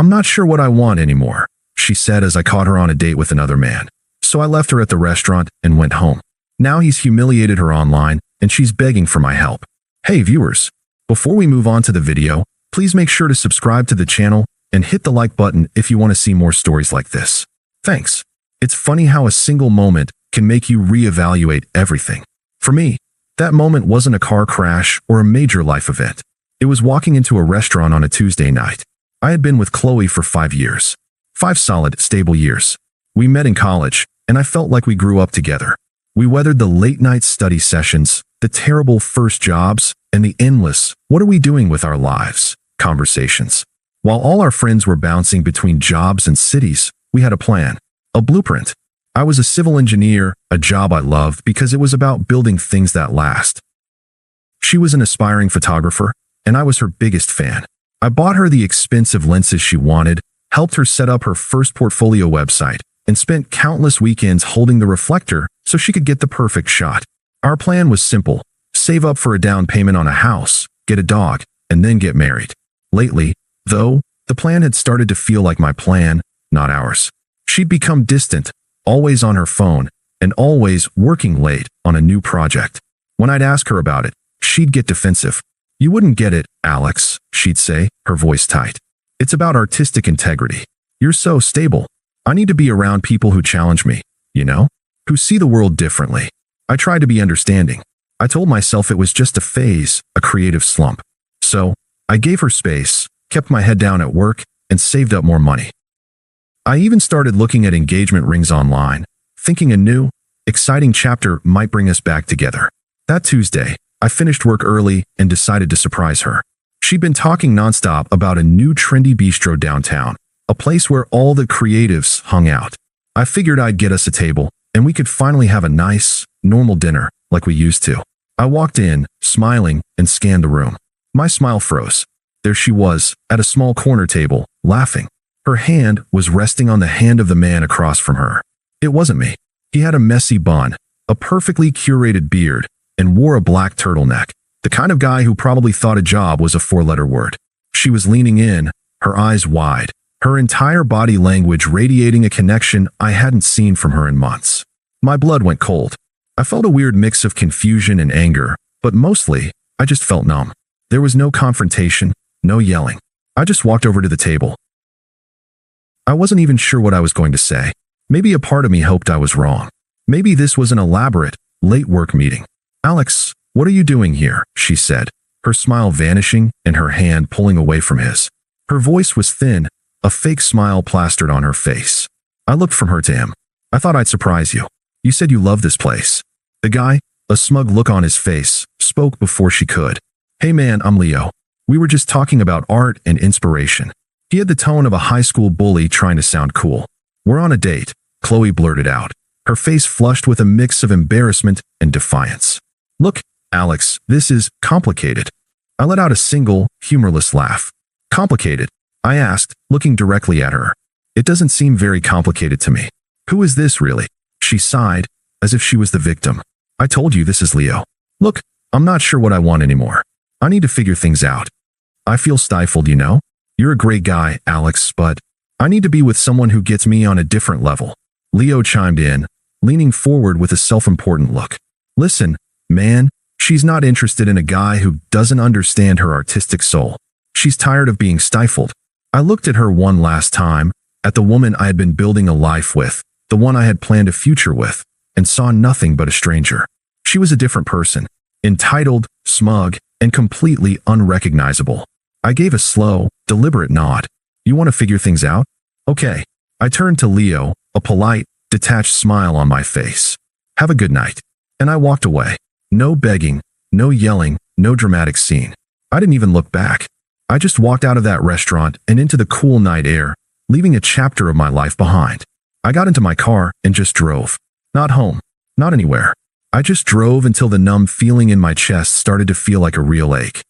I'm not sure what I want anymore, she said as I caught her on a date with another man. So I left her at the restaurant and went home. Now he's humiliated her online and she's begging for my help. Hey viewers, before we move on to the video, please make sure to subscribe to the channel and hit the like button if you want to see more stories like this. Thanks. It's funny how a single moment can make you reevaluate everything. For me, that moment wasn't a car crash or a major life event. It was walking into a restaurant on a Tuesday night. I had been with Chloe for 5 years. 5 solid, stable years. We met in college, and I felt like we grew up together. We weathered the late-night study sessions, the terrible first jobs, and the endless, what are we doing with our lives, conversations. While all our friends were bouncing between jobs and cities, we had a plan, a blueprint. I was a civil engineer, a job I loved because it was about building things that last. She was an aspiring photographer, and I was her biggest fan. I bought her the expensive lenses she wanted, helped her set up her first portfolio website, and spent countless weekends holding the reflector so she could get the perfect shot. Our plan was simple: save up for a down payment on a house, get a dog, and then get married. Lately, though, the plan had started to feel like my plan, not ours. She'd become distant, always on her phone, and always working late on a new project. When I'd ask her about it, she'd get defensive. You wouldn't get it, Alex, she'd say, her voice tight. It's about artistic integrity. You're so stable. I need to be around people who challenge me, you know? Who see the world differently. I tried to be understanding. I told myself it was just a phase, a creative slump. So, I gave her space, kept my head down at work, and saved up more money. I even started looking at engagement rings online, thinking a new, exciting chapter might bring us back together. That Tuesday, I finished work early and decided to surprise her. She'd been talking nonstop about a new trendy bistro downtown, a place where all the creatives hung out. I figured I'd get us a table, and we could finally have a nice, normal dinner like we used to. I walked in, smiling, and scanned the room. My smile froze. There she was, at a small corner table, laughing. Her hand was resting on the hand of the man across from her. It wasn't me. He had a messy bun, a perfectly curated beard, and wore a black turtleneck. The kind of guy who probably thought a job was a 4-letter word. She was leaning in, her eyes wide, her entire body language radiating a connection I hadn't seen from her in months. My blood went cold. I felt a weird mix of confusion and anger, but mostly, I just felt numb. There was no confrontation, no yelling. I just walked over to the table. I wasn't even sure what I was going to say. Maybe a part of me hoped I was wrong. Maybe this was an elaborate, late work meeting. Alex, what are you doing here? She said, her smile vanishing and her hand pulling away from his. Her voice was thin, a fake smile plastered on her face. I looked from her to him. I thought I'd surprise you. You said you love this place. The guy, a smug look on his face, spoke before she could. Hey man, I'm Leo. We were just talking about art and inspiration. He had the tone of a high school bully trying to sound cool. We're on a date, Chloe blurted out, her face flushed with a mix of embarrassment and defiance. Look, Alex, this is complicated. I let out a single, humorless laugh. Complicated? I asked, looking directly at her. It doesn't seem very complicated to me. Who is this really? She sighed, as if she was the victim. I told you this is Leo. Look, I'm not sure what I want anymore. I need to figure things out. I feel stifled, you know? You're a great guy, Alex, but I need to be with someone who gets me on a different level. Leo chimed in, leaning forward with a self-important look. Listen, man, she's not interested in a guy who doesn't understand her artistic soul. She's tired of being stifled. I looked at her one last time, at the woman I had been building a life with, the one I had planned a future with, and saw nothing but a stranger. She was a different person, entitled, smug, and completely unrecognizable. I gave a slow, deliberate nod. You want to figure things out? Okay. I turned to Leo, a polite, detached smile on my face. Have a good night. And I walked away. No begging, no yelling, no dramatic scene. I didn't even look back. I just walked out of that restaurant and into the cool night air, leaving a chapter of my life behind. I got into my car and just drove. Not home. Not anywhere. I just drove until the numb feeling in my chest started to feel like a real ache.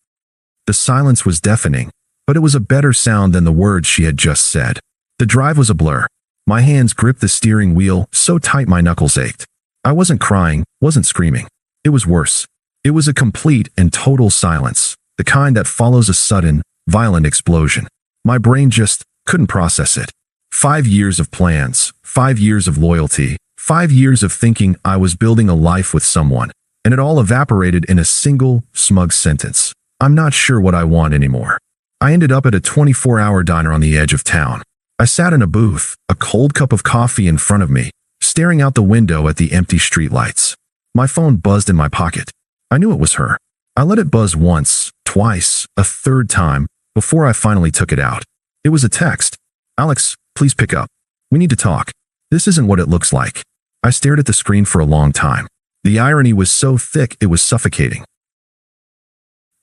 The silence was deafening, but it was a better sound than the words she had just said. The drive was a blur. My hands gripped the steering wheel so tight my knuckles ached. I wasn't crying, wasn't screaming. It was worse. It was a complete and total silence, the kind that follows a sudden, violent explosion. My brain just Couldn't process it. 5 years of plans, 5 years of loyalty, 5 years of thinking I was building a life with someone, and it all evaporated in a single, smug sentence. I'm not sure what I want anymore. I ended up at a 24-hour diner on the edge of town. I sat in a booth, a cold cup of coffee in front of me, staring out the window at the empty streetlights. My phone buzzed in my pocket. I knew it was her. I let it buzz once, twice, a third time, before I finally took it out. It was a text. "Alex, please pick up. We need to talk. This isn't what it looks like." I stared at the screen for a long time. The irony was so thick it was suffocating.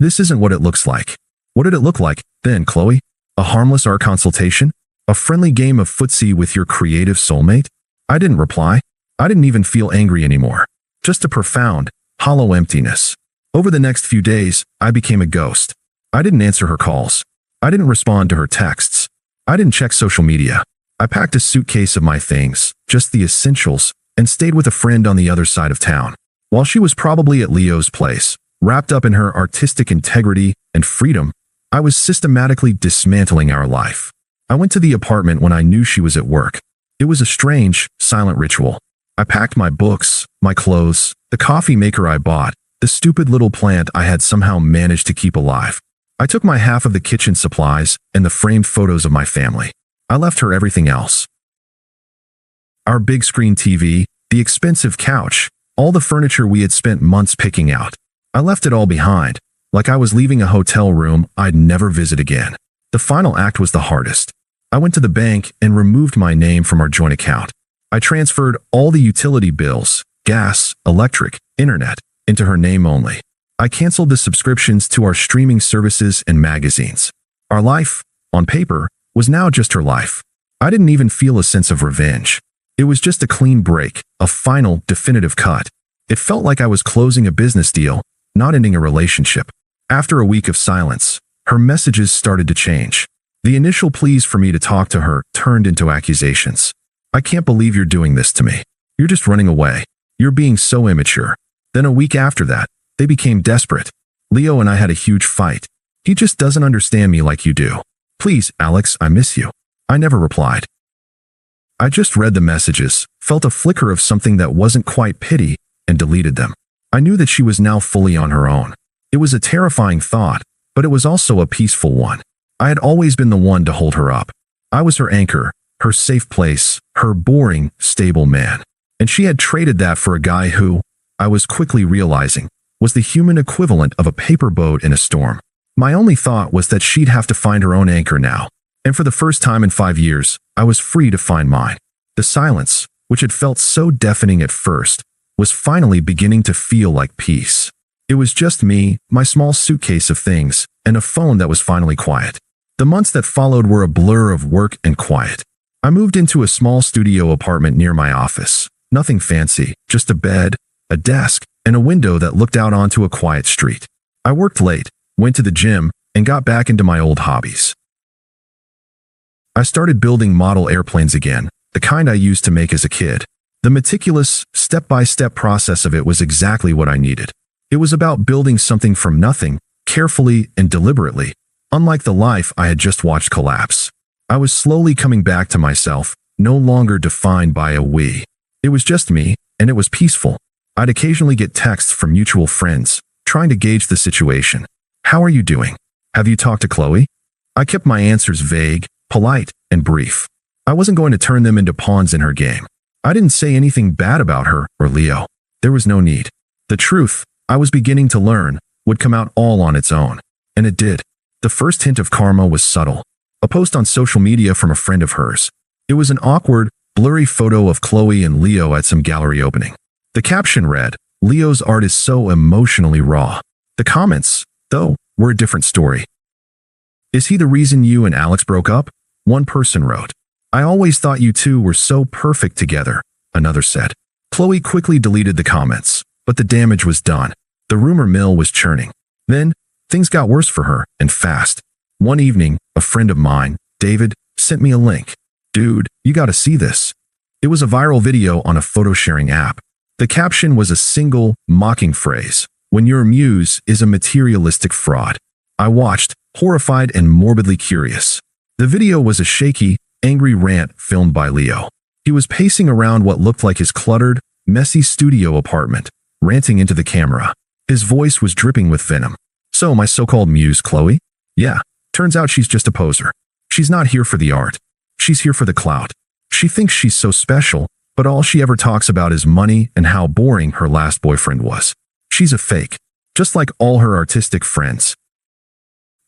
This isn't what it looks like. What did it look like then, Chloe? A harmless art consultation? A friendly game of footsie with your creative soulmate? I didn't reply. I didn't even feel angry anymore. Just a profound, hollow emptiness. Over the next few days, I became a ghost. I didn't answer her calls. I didn't respond to her texts. I didn't check social media. I packed a suitcase of my things, just the essentials, and stayed with a friend on the other side of town. While she was probably at Leo's place, wrapped up in her artistic integrity and freedom, I was systematically dismantling our life. I went to the apartment when I knew she was at work. It was a strange, silent ritual. I packed my books, my clothes, the coffee maker I bought, the stupid little plant I had somehow managed to keep alive. I took my half of the kitchen supplies and the framed photos of my family. I left her everything else. Our big screen TV, the expensive couch, all the furniture we had spent months picking out. I left it all behind, like I was leaving a hotel room I'd never visit again. The final act was the hardest. I went to the bank and removed my name from our joint account. I transferred all the utility bills, gas, electric, internet, into her name only. I canceled the subscriptions to our streaming services and magazines. Our life, on paper, was now just her life. I didn't even feel a sense of revenge. It was just a clean break, a final, definitive cut. It felt like I was closing a business deal, not ending a relationship. After a week of silence, her messages started to change. The initial pleas for me to talk to her turned into accusations. "I can't believe you're doing this to me. You're just running away. You're being so immature." Then a week after that, they became desperate. "Leo and I had a huge fight. He just doesn't understand me like you do. Please, Alex, I miss you." I never replied. I just read the messages, felt a flicker of something that wasn't quite pity, and deleted them. I knew that she was now fully on her own. It was a terrifying thought, but it was also a peaceful one. I had always been the one to hold her up. I was her anchor, her safe place, her boring, stable man. And she had traded that for a guy who, I was quickly realizing, was the human equivalent of a paper boat in a storm. My only thought was that she'd have to find her own anchor now. And for the first time in 5 years, I was free to find mine. The silence, which had felt so deafening at first, was finally beginning to feel like peace. It was just me, my small suitcase of things, and a phone that was finally quiet. The months that followed were a blur of work and quiet. I moved into a small studio apartment near my office. Nothing fancy, just a bed, a desk, and a window that looked out onto a quiet street. I worked late, went to the gym, and got back into my old hobbies. I started building model airplanes again, the kind I used to make as a kid. The meticulous, step-by-step process of it was exactly what I needed. It was about building something from nothing, carefully and deliberately, unlike the life I had just watched collapse. I was slowly coming back to myself, no longer defined by a we. It was just me, and it was peaceful. I'd occasionally get texts from mutual friends, trying to gauge the situation. "How are you doing? Have you talked to Chloe?" I kept my answers vague, polite, and brief. I wasn't going to turn them into pawns in her game. I didn't say anything bad about her or Leo. There was no need. The truth, I was beginning to learn, would come out all on its own. And it did. The first hint of karma was subtle. A post on social media from a friend of hers. It was an awkward, blurry photo of Chloe and Leo at some gallery opening. The caption read, "Leo's art is so emotionally raw." The comments, though, were a different story. "Is he the reason you and Alex broke up?" One person wrote. "I always thought you two were so perfect together," another said. Chloe quickly deleted the comments, but the damage was done. The rumor mill was churning. Then, things got worse for her, and fast. One evening, a friend of mine, David, sent me a link. "Dude, you gotta see this." It was a viral video on a photo-sharing app. The caption was a single, mocking phrase, "When your muse is a materialistic fraud." I watched, horrified and morbidly curious. The video was a shaky, angry rant filmed by Leo. He was pacing around what looked like his cluttered, messy studio apartment, ranting into the camera. His voice was dripping with venom. So my so-called muse, Chloe? Yeah, turns out she's just a poser. She's not here for the art. She's here for the clout. She thinks she's so special, but all she ever talks about is money and how boring her last boyfriend was. She's a fake, just like all her artistic friends.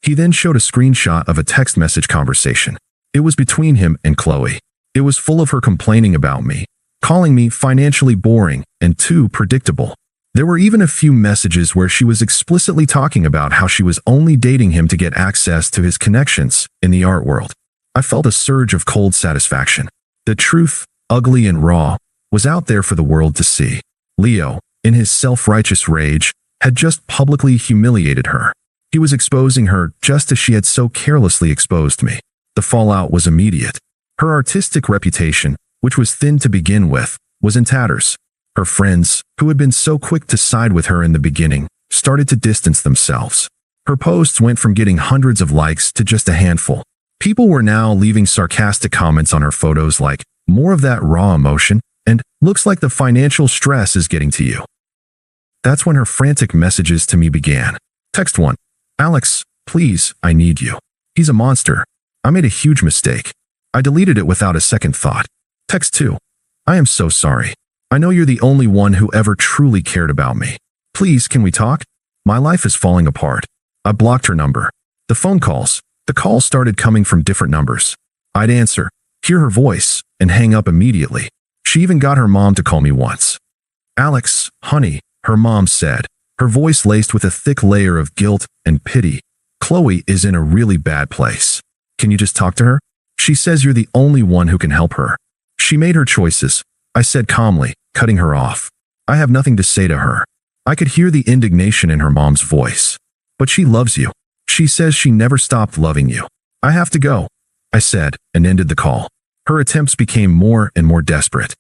He then showed a screenshot of a text message conversation. It was between him and Chloe. It was full of her complaining about me, calling me financially boring and too predictable. There were even a few messages where she was explicitly talking about how she was only dating him to get access to his connections in the art world. I felt a surge of cold satisfaction. The truth, ugly and raw, was out there for the world to see. Leo, in his self-righteous rage, had just publicly humiliated her. He was exposing her just as she had so carelessly exposed me. The fallout was immediate. Her artistic reputation, which was thin to begin with, was in tatters. Her friends, who had been so quick to side with her in the beginning, started to distance themselves. Her posts went from getting hundreds of likes to just a handful. People were now leaving sarcastic comments on her photos like, "More of that raw emotion," and "Looks like the financial stress is getting to you." That's when her frantic messages to me began. Text 1. Alex, please, I need you. He's a monster. I made a huge mistake. I deleted it without a second thought. Text 2. I am so sorry. I know you're the only one who ever truly cared about me. Please, can we talk? My life is falling apart. I blocked her number. The calls started coming from different numbers. I'd answer, hear her voice, and hang up immediately. She even got her mom to call me once. Alex, honey, her mom said, her voice laced with a thick layer of guilt and pity. Chloe is in a really bad place. Can you just talk to her? She says you're the only one who can help her. She made her choices, I said calmly, cutting her off. I have nothing to say to her. I could hear the indignation in her mom's voice. But she loves you. She says she never stopped loving you. I have to go, I said, and ended the call. Her attempts became more and more desperate.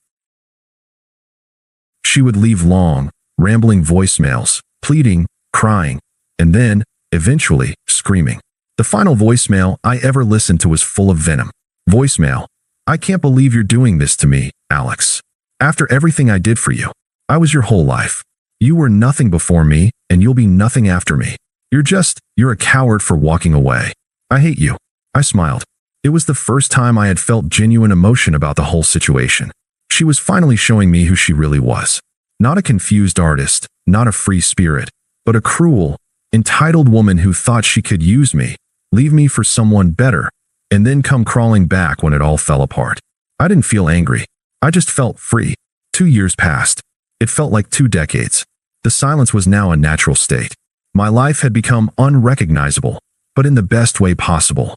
She would leave long, rambling voicemails, pleading, crying, and then, eventually, screaming. The final voicemail I ever listened to was full of venom. Voicemail: I can't believe you're doing this to me, Alex. After everything I did for you. I was your whole life. You were nothing before me, and you'll be nothing after me. You're a coward for walking away. I hate you. I smiled. It was the first time I had felt genuine emotion about the whole situation. She was finally showing me who she really was. Not a confused artist, not a free spirit, but a cruel, entitled woman who thought she could use me, leave me for someone better, and then come crawling back when it all fell apart. I didn't feel angry. I just felt free. 2 years passed. It felt like 2 decades. The silence was now a natural state. My life had become unrecognizable, but in the best way possible.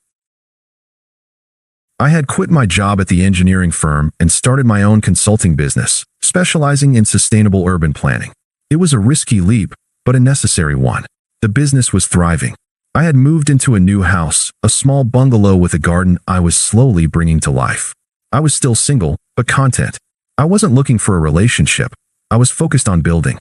I had quit my job at the engineering firm and started my own consulting business, specializing in sustainable urban planning. It was a risky leap, but a necessary one. The business was thriving. I had moved into a new house, a small bungalow with a garden I was slowly bringing to life. I was still single, but content. I wasn't looking for a relationship. I was focused on building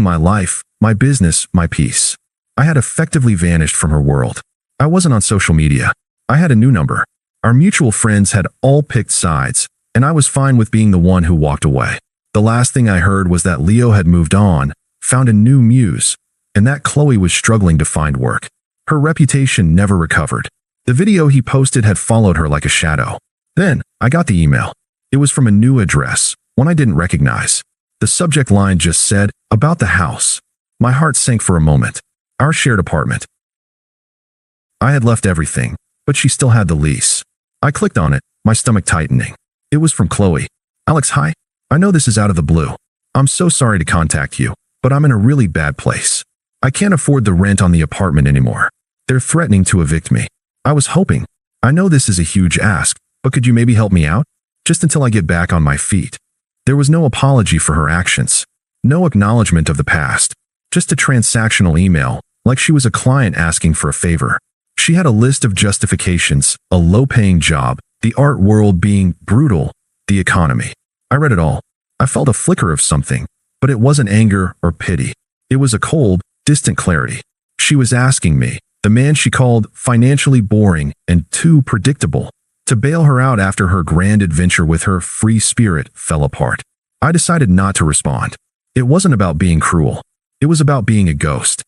my life, my business, my peace. I had effectively vanished from her world. I wasn't on social media. I had a new number. Our mutual friends had all picked sides, and I was fine with being the one who walked away. The last thing I heard was that Leo had moved on, found a new muse, and that Chloe was struggling to find work. Her reputation never recovered. The video he posted had followed her like a shadow. Then, I got the email. It was from a new address, one I didn't recognize. The subject line just said, "About the house." My heart sank for a moment. Our shared apartment. I had left everything, but she still had the lease. I clicked on it, my stomach tightening. It was from Chloe. Alex, hi. I know this is out of the blue. I'm so sorry to contact you, but I'm in a really bad place. I can't afford the rent on the apartment anymore. They're threatening to evict me. I was hoping. I know this is a huge ask, but could you maybe help me out? Just until I get back on my feet. There was no apology for her actions. No acknowledgement of the past. Just a transactional email, like she was a client asking for a favor. She had a list of justifications, a low-paying job, the art world being brutal, the economy. I read it all. I felt a flicker of something, but it wasn't anger or pity. It was a cold, distant clarity. She was asking me, The man she called financially boring and too predictable to bail her out after her grand adventure with her free spirit fell apart. I decided not to respond. It wasn't about being cruel. It was about being a ghost.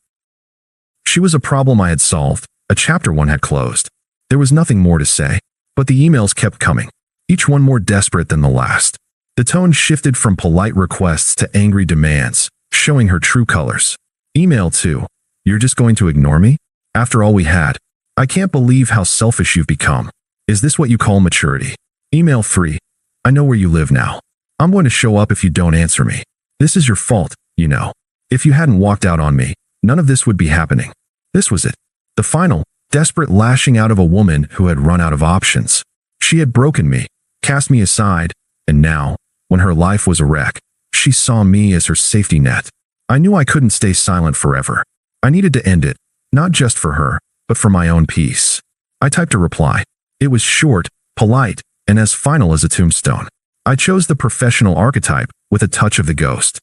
She was a problem I had solved, a chapter one had closed. There was nothing more to say, but the emails kept coming, each one more desperate than the last. The tone shifted from polite requests to angry demands, showing her true colors. Email 2. You're just going to ignore me? After all we had, I can't believe how selfish you've become. Is this what you call maturity? Email 3. I know where you live now. I'm going to show up if you don't answer me. This is your fault, you know. If you hadn't walked out on me, none of this would be happening. This was it. The final, desperate lashing out of a woman who had run out of options. She had broken me, cast me aside, and now, when her life was a wreck, she saw me as her safety net. I knew I couldn't stay silent forever. I needed to end it, not just for her, but for my own peace. I typed a reply. It was short, polite, and as final as a tombstone. I chose the professional archetype with a touch of the ghost.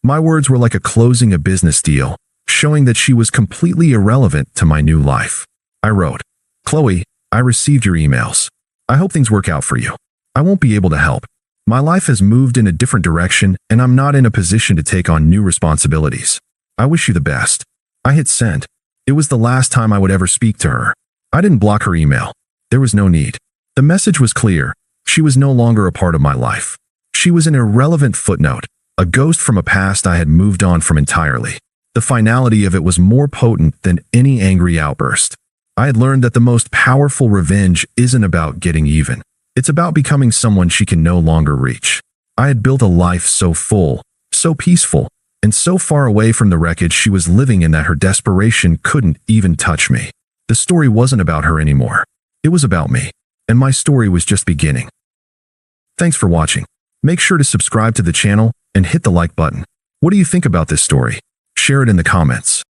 My words were like a closing a business deal, showing that she was completely irrelevant to my new life. I wrote, Chloe, I received your emails. I hope things work out for you. I won't be able to help. My life has moved in a different direction, and I'm not in a position to take on new responsibilities. I wish you the best. I hit send. It was the last time I would ever speak to her. I didn't block her email. There was no need. The message was clear. She was no longer a part of my life. She was an irrelevant footnote, a ghost from a past I had moved on from entirely. The finality of it was more potent than any angry outburst. I had learned that the most powerful revenge isn't about getting even. It's about becoming someone she can no longer reach. I had built a life so full, so peaceful, and so far away from the wreckage she was living in that her desperation couldn't even touch me. The story wasn't about her anymore. It was about me, and my story was just beginning. Thanks for watching. Make sure to subscribe to the channel and hit the like button. What do you think about this story? Share it in the comments.